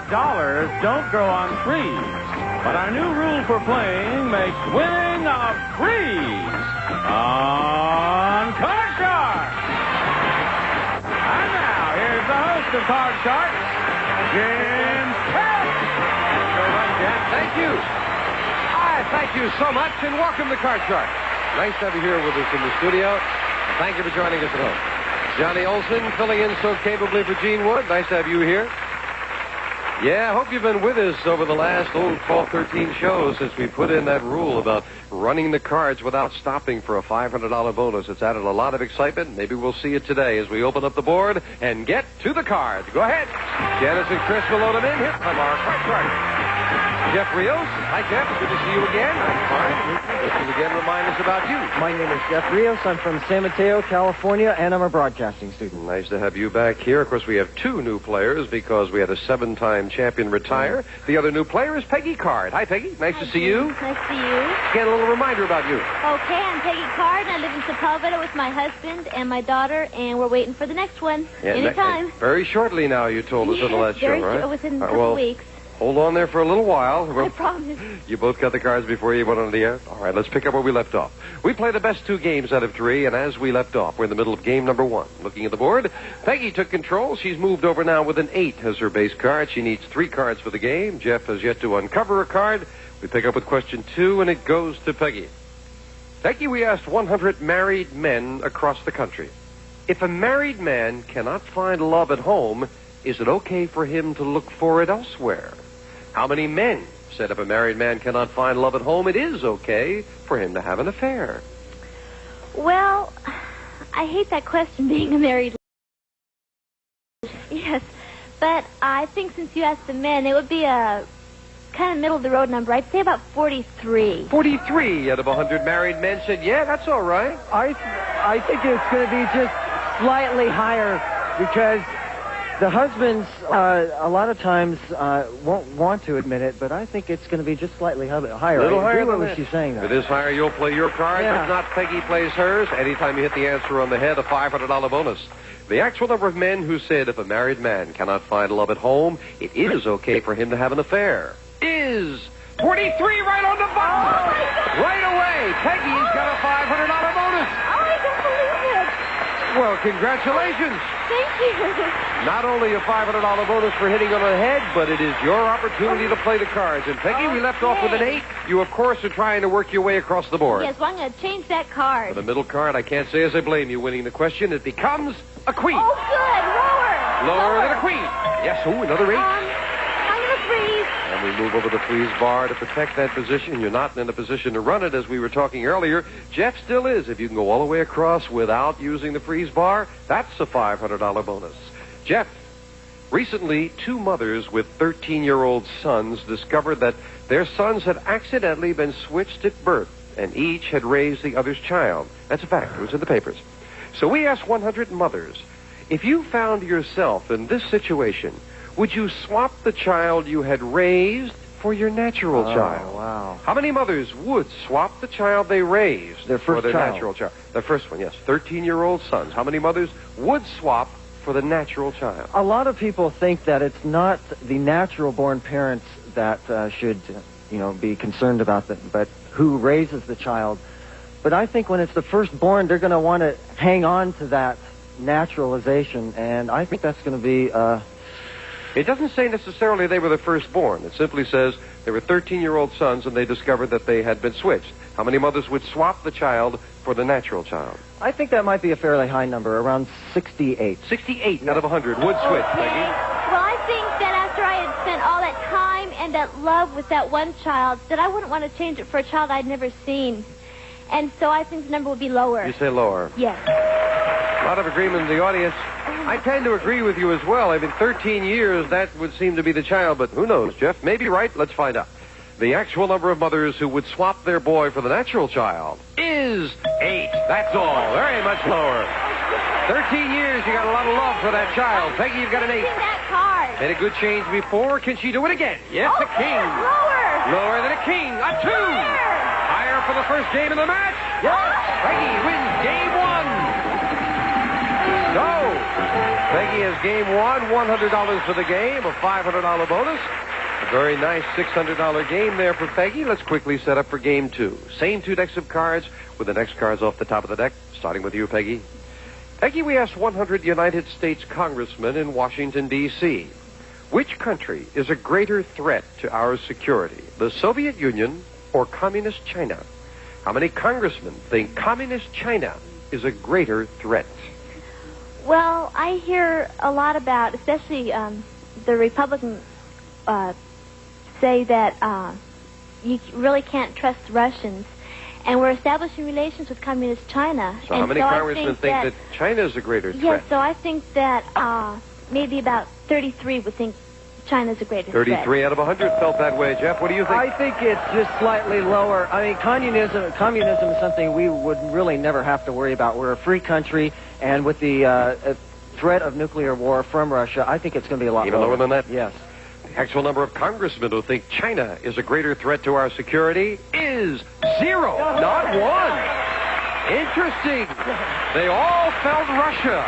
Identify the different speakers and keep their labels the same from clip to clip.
Speaker 1: but dollars don't grow on trees. But our new rule for playing makes winning a breeze on Card Shark. And now, here's the host of Card Shark, Jim Pelt.
Speaker 2: Thanks very much, Jen. Thank you. Thank you so much, and welcome to Card Shark. Nice to have you here with us in the studio. Thank you for joining us at home. Johnny Olson filling in so capably for Gene Wood. Nice to have you here. Yeah, I hope you've been with us over the last 12, 13 shows since we put in that rule about running the cards without stopping for a $500 bonus. It's added a lot of excitement. Maybe we'll see it today as we open up the board and get to the cards. Go ahead. Janice and Chris will load them in. Here come our card shark. Jeff Rios. Hi, Jeff. Good to see you again. I'm fine. Listen again, remind us about you.
Speaker 3: My name is Jeff Rios. I'm from San Mateo, California, and I'm a broadcasting student.
Speaker 2: Nice to have you back here. Of course, we have two new players because we had a 7-time champion retire. The other new player is Peggy Card. Hi, Peggy. Nice to see you.
Speaker 4: Nice to see you.
Speaker 2: Get a little reminder about you.
Speaker 4: Okay, I'm Peggy Card, and I live in Sepulveda with my husband and my daughter, and we're waiting for the next one. Anytime.
Speaker 2: Very shortly now, you told us in the last show, right?
Speaker 4: Within a couple weeks.
Speaker 2: Hold on there for a little while.
Speaker 4: I promise.
Speaker 2: You both got the cards before you went on the air? All right, let's pick up where we left off. We play the best 2 games out of 3, and as we left off, we're in the middle of game number 1. Looking at the board, Peggy took control. She's moved over now with an 8 as her base card. She needs 3 cards for the game. Jeff has yet to uncover a card. We pick up with question 2, and it goes to Peggy. Peggy, we asked 100 married men across the country. If a married man cannot find love at home, is it okay for him to look for it elsewhere? How many men said if a married man cannot find love at home, it is okay for him to have an affair?
Speaker 4: Well, I hate that question, being a married. Yes, but I think since you asked the men, it would be a kind of middle-of-the-road number. I'd say about 43.
Speaker 2: 43 out of 100 married men said, yeah, that's all right.
Speaker 3: I think it's going to be just slightly higher because the husbands, a lot of times, won't want to admit it, but I think it's going to be just slightly higher.
Speaker 2: A little higher than
Speaker 3: what
Speaker 2: that.
Speaker 3: was she saying?
Speaker 2: If it is higher, you'll play your card.
Speaker 3: Yeah.
Speaker 2: If not, Peggy plays hers. Anytime you hit the answer on the head, a $500 bonus. The actual number of men who said if a married man cannot find love at home, it is okay for him to have an affair is 43 right on the button.
Speaker 4: Oh,
Speaker 2: right away, Peggy's got a $500 bonus.
Speaker 4: Oh, I can't believe it.
Speaker 2: Well, congratulations.
Speaker 4: Thank you.
Speaker 2: Not only a $500 bonus for hitting on the head, but it is your opportunity to play the cards. And Peggy, we left off with an 8. You, of course, are trying to work your way across the board.
Speaker 4: Yes, well, I'm going to change that card.
Speaker 2: For the middle card, I can't say as I blame you winning the question. It becomes a queen.
Speaker 4: Oh, good.
Speaker 2: Lower than a queen. Yes, another 8.
Speaker 4: I'm going to freeze.
Speaker 2: And we move over the freeze bar to protect that position. You're not in a position to run it, as we were talking earlier. Jeff still is. If you can go all the way across without using the freeze bar, that's a $500 bonus. Jeff, recently, 2 mothers with 13-year-old sons discovered that their sons had accidentally been switched at birth, and each had raised the other's child. That's a fact. It was in the papers. So we asked 100 mothers, if you found yourself in this situation, would you swap the child you had raised for your natural child?
Speaker 3: Wow.
Speaker 2: How many mothers would swap the child they raised
Speaker 3: Their first
Speaker 2: for their
Speaker 3: child.
Speaker 2: natural child? Their first one, yes. 13-year-old sons. How many mothers would swap for the natural child?
Speaker 3: A lot of people think that it's not the natural-born parents that should, be concerned about that, but who raises the child. But I think when it's the firstborn, they're going to want to hang on to that naturalization, and I think that's going to be...
Speaker 2: It doesn't say necessarily they were the firstborn. It simply says they were 13-year-old sons and they discovered that they had been switched. How many mothers would swap the child for the natural child?
Speaker 3: I think that might be a fairly high number, around 68.
Speaker 2: 68 out of 100 would switch,
Speaker 4: Okay.
Speaker 2: Peggy.
Speaker 4: Well, I think that after I had spent all that time and that love with that one child, that I wouldn't want to change it for a child I'd never seen. And so I think the number would be lower.
Speaker 2: You say lower.
Speaker 4: Yes.
Speaker 2: A lot of agreement in the audience. I tend to agree with you as well. I mean, 13 years, that would seem to be the child, but who knows, Jeff? Maybe right. Let's find out. The actual number of mothers who would swap their boy for the natural child is 8. That's all. Very much lower. 13 years, you got a lot of love for that child. Peggy, you've got an 8.
Speaker 4: That card.
Speaker 2: Made a good change before. Can she do it again? Yes, a king.
Speaker 4: Lower.
Speaker 2: Lower than a king. A 2. Higher for the first game of the match. Yes. Peggy wins game 1. So, Peggy has game one, $100 for the game, a $500 bonus. A very nice $600 game there for Peggy. Let's quickly set up for game two. Same two decks of cards with the next cards off the top of the deck. Starting with you, Peggy. Peggy, we asked 100 United States congressmen in Washington, D.C., which country is a greater threat to our security, the Soviet Union or Communist China? How many congressmen think Communist China is a greater threat?
Speaker 4: Well, I hear a lot about, especially the Republicans say that you really can't trust Russians. And we're establishing relations with Communist China.
Speaker 2: So how many congressmen think that China is a greater threat?
Speaker 4: Yes, so I think that maybe about 33 would think China's a greater threat.
Speaker 2: 33 out of 100 felt that way. Jeff, what do you think?
Speaker 3: I think it's just slightly lower. I mean, communism is something we would really never have to worry about. We're a free country, and with the threat of nuclear war from Russia, I think it's going to be a lot
Speaker 2: Even lower than that?
Speaker 3: Yes.
Speaker 2: The actual number of congressmen who think China is a greater threat to our security is 0, not 1. Interesting. They all felt Russia.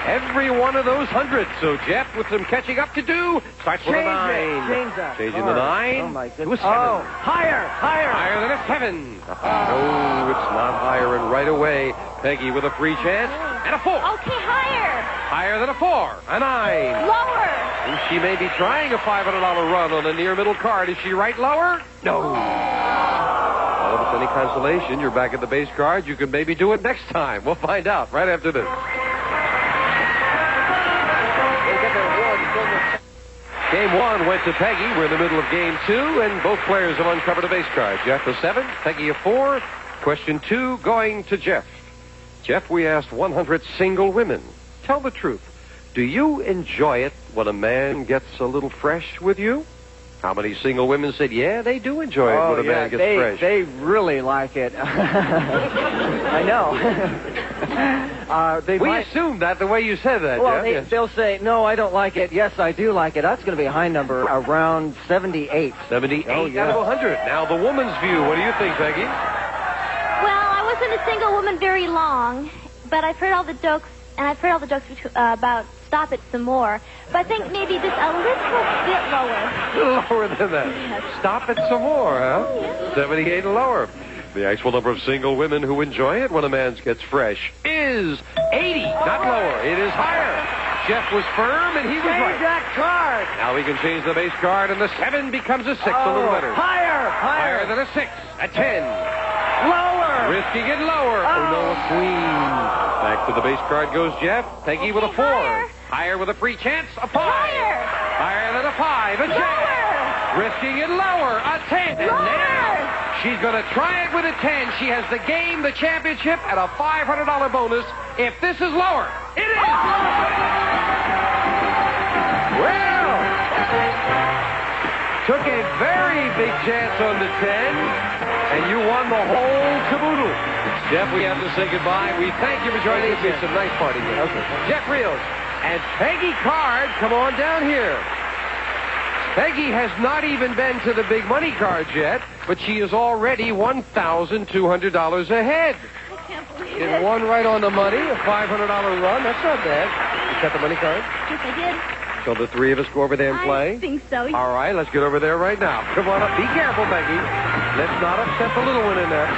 Speaker 2: Every one of those 100. So Jeff, with some catching up to do, starts with a 9.
Speaker 3: Change that.
Speaker 2: Changing the 9.
Speaker 3: Oh, my
Speaker 2: To a
Speaker 3: goodness.
Speaker 2: 7.
Speaker 3: Oh, higher.
Speaker 2: Higher than a 7. No, it's not higher. And right away, Peggy with a free chance and a 4.
Speaker 4: Okay, higher.
Speaker 2: Higher than a 4. A 9.
Speaker 4: Lower.
Speaker 2: And she may be trying a $500 run on a near-middle card. Is she right lower? No. Well, if it's any consolation, you're back at the base card. You can maybe do it next time. We'll find out right after this. Game one went to Peggy. We're in the middle of game two, and both players have uncovered a base card. Jeff a 7, Peggy a 4. Question 2 going to Jeff. Jeff, we asked 100 single women. Tell the truth. Do you enjoy it when a man gets a little fresh with you? How many single women said, yeah, they do enjoy it when a man gets fresh?
Speaker 3: They really like it. I know.
Speaker 2: We assumed that the way you said that,
Speaker 3: Well,
Speaker 2: Jeff.
Speaker 3: they'll say, no, I don't like it. Yes, I do like it. That's going to be a high number, around 78.
Speaker 2: 78
Speaker 3: Oh, yeah.
Speaker 2: out of 100. Now, the woman's view. What do you think, Peggy?
Speaker 4: Well, I wasn't a single woman very long, but I've heard all the jokes, and I've heard all the jokes about Stop It Some More. But I think maybe just a little bit lower.
Speaker 2: A little lower than that.
Speaker 4: Yes.
Speaker 2: Stop it some more, huh?
Speaker 4: Oh, yes.
Speaker 2: 78 and lower. The actual number of single women who enjoy it when a man gets fresh is 80, not lower. It is higher. Jeff was firm, and he was right.
Speaker 3: Change that card.
Speaker 2: Now we can change the base card, and the 7 becomes a 6, a little better.
Speaker 3: Higher.
Speaker 2: Higher than a 6, a 10.
Speaker 3: Lower.
Speaker 2: Risking it lower. Oh, no, a queen. Back to the base card goes Jeff. Peggy with a 4.
Speaker 4: Higher.
Speaker 2: Higher with a free chance, a 5.
Speaker 4: Higher.
Speaker 2: Higher than a 5, a Jack.
Speaker 4: Lower.
Speaker 2: Risking it lower, a 10. And
Speaker 4: Lower.
Speaker 2: now she's going to try it with a 10. She has the game, the championship, and a $500 bonus. If this is lower, it is. Well, took a very big chance on the 10, and you won the whole caboodle. Jeff, we have to say goodbye. We thank you for joining us. It's a nice party. Okay. Jeff Rios and Peggy Card, come on down here. Peggy has not even been to the big money cards yet, but she is already $1,200 ahead.
Speaker 4: I can't believe
Speaker 2: Did
Speaker 4: it.
Speaker 2: one right on the money, a $500 run. That's not bad. You got the money card?
Speaker 4: Yes, I did.
Speaker 2: So the 3 of us go over there and play?
Speaker 4: I think so.
Speaker 2: All right, let's get over there right now. Come on up. Be careful, Peggy. Let's not upset the little one in there.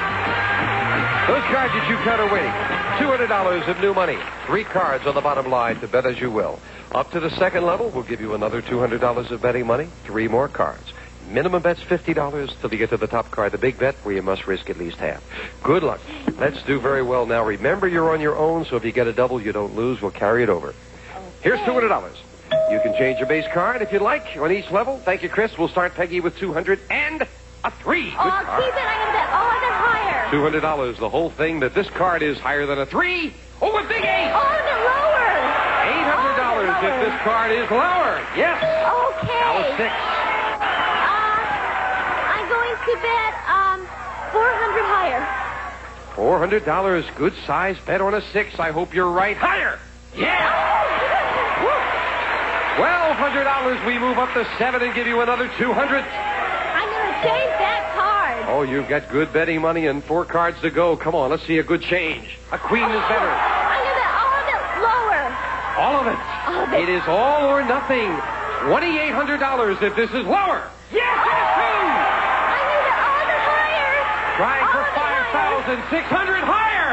Speaker 2: Those cards that you cut are winning. $200 of new money. 3 cards on the bottom line to bet as you will. Up to the second level, we'll give you another $200 of betting money. 3 more cards. Minimum bet's $50 till you get to the top card, the big bet, where you must risk at least half. Good luck. Let's do very well now. Remember, you're on your own, so if you get a double, you don't lose. We'll carry it over. Here's $200. You can change your base card if you'd like on each level. Thank you, Chris. We'll start Peggy with 200 and a 3. Good
Speaker 4: I'll
Speaker 2: card.
Speaker 4: keep it. I'm going to bet. Oh, I bet higher.
Speaker 2: $200. The whole thing that this card is higher than a 3. Oh, a big 8.
Speaker 4: Oh, I bet lower.
Speaker 2: $800 if this card is lower. Yes.
Speaker 4: Okay.
Speaker 2: Now a 6.
Speaker 4: I'm going to bet 400 higher.
Speaker 2: $400. Good size bet on a 6. I hope you're right. Higher. Yeah. $1,200. We move up to 7 and give you another 200.
Speaker 4: I'm going to change that card.
Speaker 2: Oh, you've got good betting money and 4 cards to go. Come on, let's see a good change. A queen is better.
Speaker 4: I'm going to bet all of it lower.
Speaker 2: All of it. It is all or nothing. $2,800 if this is lower. Yes, it is true.
Speaker 4: I need it all the higher.
Speaker 2: Trying for 5,600 higher.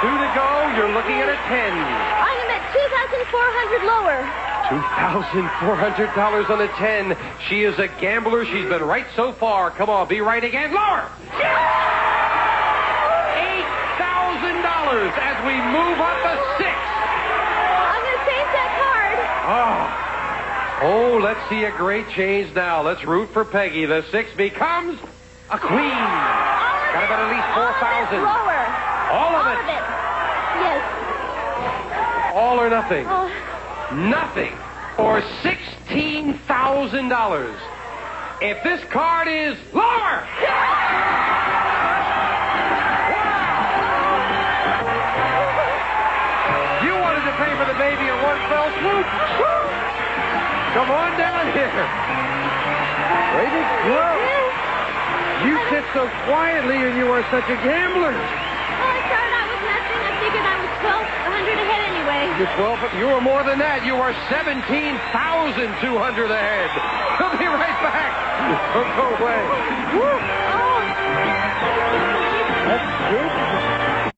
Speaker 2: 2 to go. You're looking at a 10.
Speaker 4: I am at 2,400 lower.
Speaker 2: $2,400 on a 10. She is a gambler. She's been right so far. Come on, be right again. Lower. $8,000 as we move up a 6.
Speaker 4: I'm going to change that card.
Speaker 2: Oh, let's see a great change now. Let's root for Peggy. The 6 becomes a queen. Got about at least 4,000.
Speaker 4: Lower.
Speaker 2: All of
Speaker 4: All
Speaker 2: it.
Speaker 4: of it. Yes.
Speaker 2: All or nothing.
Speaker 4: Oh.
Speaker 2: Nothing. Or $16,000. If this card is lower. You wanted to pay for the baby in one fell swoop. Come on down here. Lady Flo. You sit so quietly and you are such a gambler.
Speaker 4: Well, I started out with nothing. I figured I was 1,200 ahead anyway.
Speaker 2: You're 12. You are more than that. You are 17,200 ahead. We'll be right back. Don't go away.
Speaker 4: Oh.
Speaker 3: That's good.